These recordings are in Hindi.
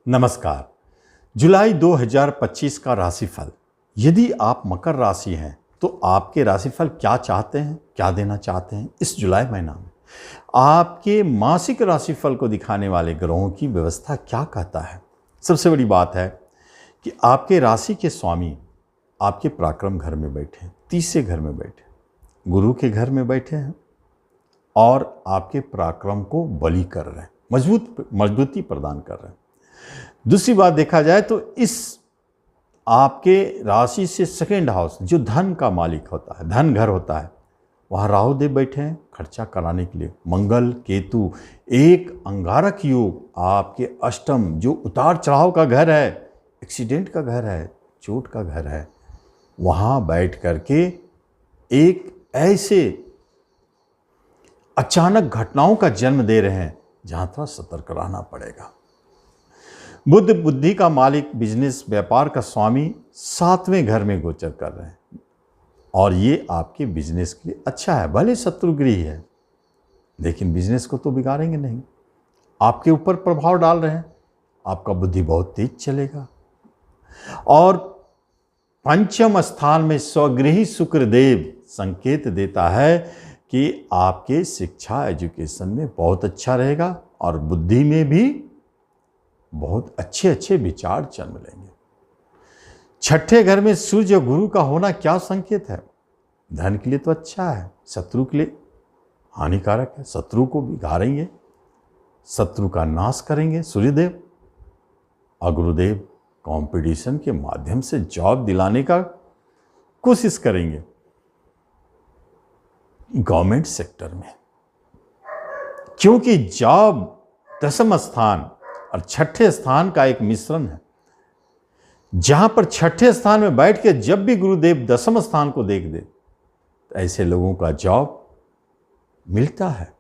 नमस्कार। जुलाई 2025 का राशिफल। यदि आप मकर राशि हैं तो आपके राशिफल क्या चाहते हैं, क्या देना चाहते हैं इस जुलाई महीना में। आपके मासिक राशिफल को दिखाने वाले ग्रहों की व्यवस्था क्या कहता है। सबसे बड़ी बात है कि आपके राशि के स्वामी आपके पराक्रम घर में बैठे हैं, तीसरे घर में बैठे, गुरु के घर में बैठे हैं और आपके पराक्रम को बलि कर रहे हैं, मजबूती प्रदान कर रहे हैं। दूसरी बात देखा जाए तो इस आपके राशि से सेकेंड हाउस जो धन का मालिक होता है, धन घर होता है, वहाँ राहु देव बैठे हैं खर्चा कराने के लिए। मंगल केतु एक अंगारक योग आपके अष्टम जो उतार चढ़ाव का घर है, एक्सीडेंट का घर है, चोट का घर है, वहाँ बैठ करके एक ऐसे अचानक घटनाओं का जन्म दे रहे हैं जहाँ थोड़ा सतर्क रहना पड़ेगा। बुद्ध बुद्धि का मालिक, बिजनेस व्यापार का स्वामी 7वें घर में गोचर कर रहे हैं और ये आपके बिजनेस के लिए अच्छा है। भले शत्रुगृह है लेकिन बिजनेस को तो बिगाड़ेंगे नहीं, आपके ऊपर प्रभाव डाल रहे हैं, आपका बुद्धि बहुत तेज चलेगा। और पंचम स्थान में स्वगृही शुक्रदेव संकेत देता है कि आपके शिक्षा एजुकेशन में बहुत अच्छा रहेगा और बुद्धि में भी बहुत अच्छे विचार जन्म लेंगे। छठे घर में सूर्य और गुरु का होना क्या संकेत है। धन के लिए तो अच्छा है, शत्रु के लिए हानिकारक है। शत्रु को बिगाड़ेंगे, शत्रु का नाश करेंगे सूर्यदेव। और गुरुदेव कंपटीशन के माध्यम से जॉब दिलाने का कोशिश करेंगे गवर्नमेंट सेक्टर में, क्योंकि जॉब दसम स्थान और छठे स्थान का एक मिश्रण है। जहां पर छठे स्थान में बैठ के जब भी गुरुदेव दसम स्थान को देख दे तो ऐसे लोगों का जॉब मिलता है।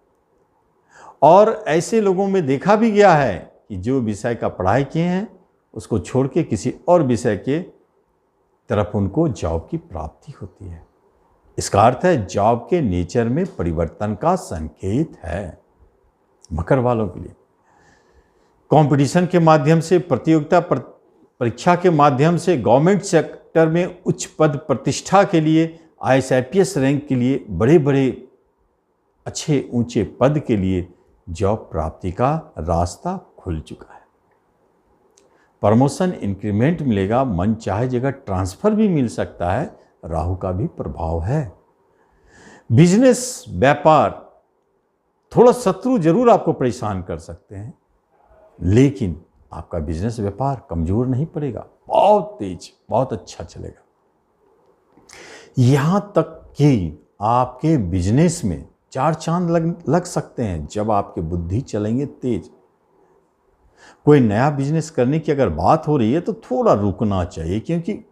और ऐसे लोगों में देखा भी गया है कि जो विषय का पढ़ाई किए हैं उसको छोड़ के किसी और विषय के तरफ उनको जॉब की प्राप्ति होती है। इसका अर्थ है जॉब के नेचर में परिवर्तन का संकेत है मकर वालों के लिए। कंपटीशन के माध्यम से, प्रतियोगिता परीक्षा के माध्यम से, गवर्नमेंट सेक्टर में उच्च पद प्रतिष्ठा के लिए, IAS रैंक के लिए, बड़े बड़े अच्छे ऊंचे पद के लिए जॉब प्राप्ति का रास्ता खुल चुका है। प्रमोशन, इंक्रीमेंट मिलेगा, मन चाहे जगह ट्रांसफर भी मिल सकता है। राहु का भी प्रभाव है। बिजनेस व्यापार थोड़ा शत्रु जरूर आपको परेशान कर सकते हैं लेकिन आपका बिजनेस व्यापार कमजोर नहीं पड़ेगा, बहुत तेज, बहुत अच्छा चलेगा। यहां तक कि आपके बिजनेस में 4 चांद लग सकते हैं जब आपकी बुद्धि चलेंगे तेज। कोई नया बिजनेस करने की अगर बात हो रही है तो थोड़ा रुकना चाहिए, क्योंकि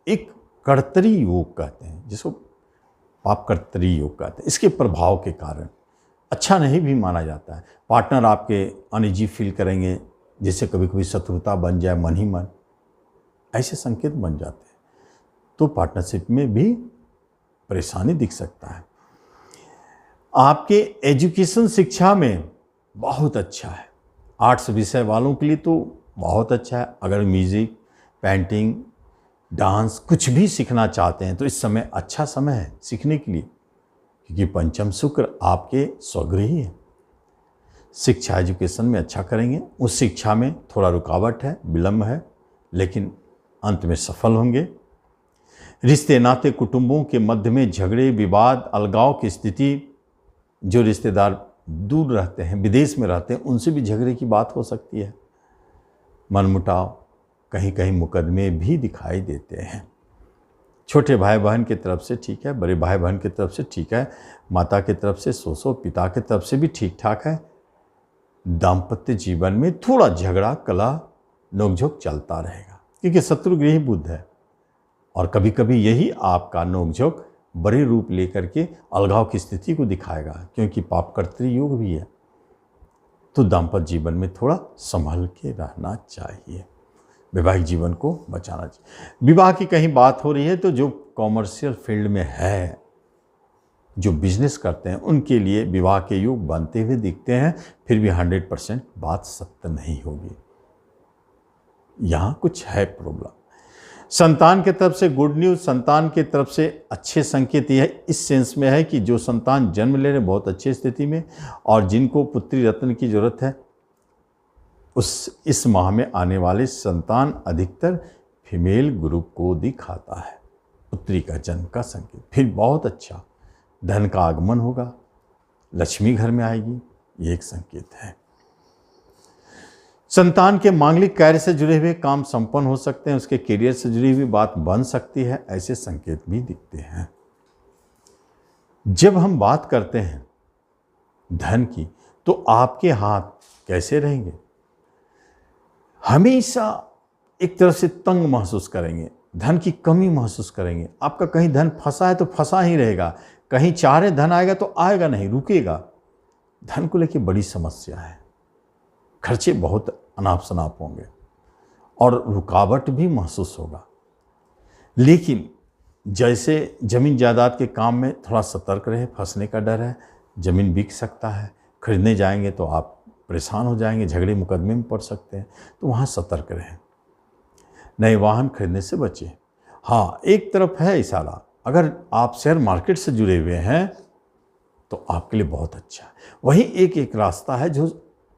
एक कर्तरी योग कहते हैं जिसको पाप कर्तरी योग कहते हैं, इसके प्रभाव के कारण अच्छा नहीं भी माना जाता है। पार्टनर आपके अनइजी फील करेंगे, जिससे कभी कभी शत्रुता बन जाए, मन ही मन ऐसे संकेत बन जाते हैं, तो पार्टनरशिप में भी परेशानी दिख सकता है। आपके एजुकेशन शिक्षा में बहुत अच्छा है। आर्ट्स विषय वालों के लिए तो बहुत अच्छा है। अगर म्यूजिक, पेंटिंग, डांस कुछ भी सीखना चाहते हैं तो इस समय अच्छा समय है सीखने के लिए, क्योंकि पंचम शुक्र आपके स्वगृही है। शिक्षा एजुकेशन में अच्छा करेंगे। उस शिक्षा में थोड़ा रुकावट है, विलंब है, लेकिन अंत में सफल होंगे। रिश्ते नाते कुटुंबों के मध्य में झगड़े, विवाद, अलगाव की स्थिति, जो रिश्तेदार दूर रहते हैं, विदेश में रहते हैं, उनसे भी झगड़े की बात हो सकती है। मनमुटाव, कहीं कहीं मुकदमे भी दिखाई देते हैं। छोटे भाई बहन की तरफ से ठीक है, बड़े भाई बहन की तरफ से ठीक है, माता की तरफ से सो, पिता की तरफ से भी ठीक ठाक है। दाम्पत्य जीवन में थोड़ा झगड़ा, कला, नोकझोंक चलता रहेगा, क्योंकि शत्रुगृही बुध है और कभी कभी यही आपका नोकझोंक बड़े रूप लेकर के अलगाव की स्थिति को दिखाएगा, क्योंकि पापकर्त्री योग भी है। तो दाम्पत्य जीवन में थोड़ा संभल के रहना चाहिए, वैवाहिक जीवन को बचाना चाहिए। विवाह की कहीं बात हो रही है तो जो कॉमर्शियल फील्ड में है, जो बिजनेस करते हैं, उनके लिए विवाह के योग बनते हुए दिखते हैं, फिर भी 100% बात सत्य नहीं होगी। यहाँ कुछ है प्रॉब्लम। संतान के तरफ से गुड न्यूज़, संतान के तरफ से अच्छे संकेत यह इस सेंस में है कि जो संतान जन्म ले रहे बहुत अच्छी स्थिति में, और जिनको पुत्री रत्न की जरूरत है इस माह में आने वाले संतान अधिकतर फीमेल ग्रुप को दिखाता है। पुत्री का जन्म का संकेत फिर बहुत अच्छा, धन का आगमन होगा, लक्ष्मी घर में आएगी, ये एक संकेत है। संतान के मांगलिक कार्य से जुड़े हुए काम संपन्न हो सकते हैं, उसके करियर से जुड़ी हुई बात बन सकती है, ऐसे संकेत भी दिखते हैं। जब हम बात करते हैं धन की, तो आपके हाथ कैसे रहेंगे? हमेशा एक तरह से तंग महसूस करेंगे, धन की कमी महसूस करेंगे। आपका कहीं धन फंसा है तो फंसा ही रहेगा, कहीं चाह रहे धन आएगा तो आएगा नहीं, रुकेगा। धन को लेकर बड़ी समस्या है, खर्चे बहुत अनाप शनाप होंगे और रुकावट भी महसूस होगा। लेकिन जैसे जमीन जायदाद के काम में थोड़ा सतर्क रहे, फंसने का डर है, जमीन बिक सकता है, खरीदने जाएंगे तो आप परेशान हो जाएंगे, झगड़े मुकदमे में पड़ सकते हैं, तो वहाँ सतर्क रहें। नए वाहन खरीदने से बचें। हाँ, एक तरफ है इशारा, अगर आप शेयर मार्केट से जुड़े हुए हैं तो आपके लिए बहुत अच्छा है। वहीं एक रास्ता है जो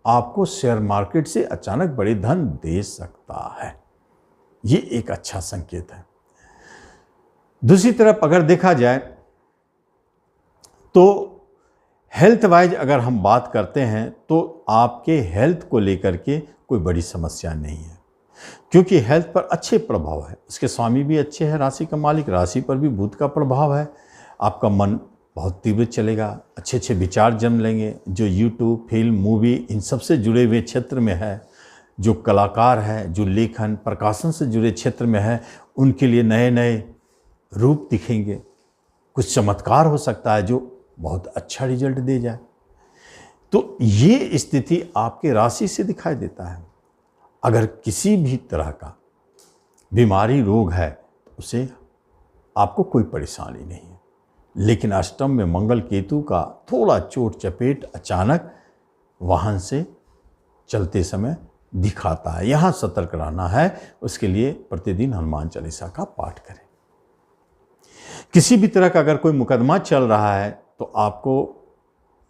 आपको शेयर मार्केट से अचानक बड़े धन दे सकता है, ये एक अच्छा संकेत है। दूसरी तरफ अगर देखा जाए तो हेल्थ वाइज अगर हम बात करते हैं तो आपके हेल्थ को लेकर के कोई बड़ी समस्या नहीं है, क्योंकि हेल्थ पर अच्छे प्रभाव है, उसके स्वामी भी अच्छे हैं, राशि का मालिक, राशि पर भी बुध का प्रभाव है। आपका मन बहुत तीव्र चलेगा, अच्छे अच्छे विचार जन्म लेंगे। जो यूट्यूब, फिल्म, मूवी इन सब से जुड़े हुए क्षेत्र में है, जो कलाकार है, जो लेखन प्रकाशन से जुड़े क्षेत्र में है, उनके लिए नए नए रूप दिखेंगे। कुछ चमत्कार हो सकता है जो बहुत अच्छा रिजल्ट दे जाए। तो ये स्थिति आपके राशि से दिखाई देता है। अगर किसी भी तरह का बीमारी, रोग है तो उसे आपको कोई परेशानी नहीं है, लेकिन अष्टम में मंगल केतु का थोड़ा चोट चपेट अचानक वाहन से चलते समय दिखाता है, यहाँ सतर्क रहना है। उसके लिए प्रतिदिन हनुमान चालीसा का पाठ करें। किसी भी तरह का अगर कोई मुकदमा चल रहा है तो आपको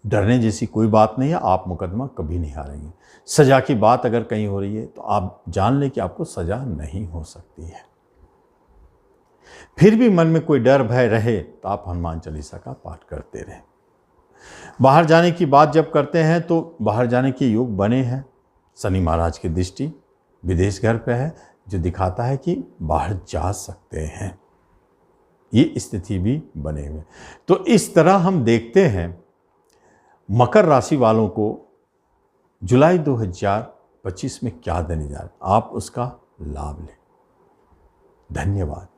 डरने जैसी कोई बात नहीं है, आप मुकदमा कभी नहीं हारेंगे। सजा की बात अगर कहीं हो रही है तो आप जान लें कि आपको सजा नहीं हो सकती है। फिर भी मन में कोई डर भय रहे तो आप हनुमान चालीसा का पाठ करते रहें। बाहर जाने की बात जब करते हैं तो बाहर जाने के योग बने हैं। शनि महाराज की दृष्टि विदेश घर पे है, जो दिखाता है कि बाहर जा सकते हैं, ये स्थिति भी बने हुए। तो इस तरह हम देखते हैं मकर राशि वालों को जुलाई 2025 में क्या देने जा रहा है, आप उसका लाभ लें। धन्यवाद।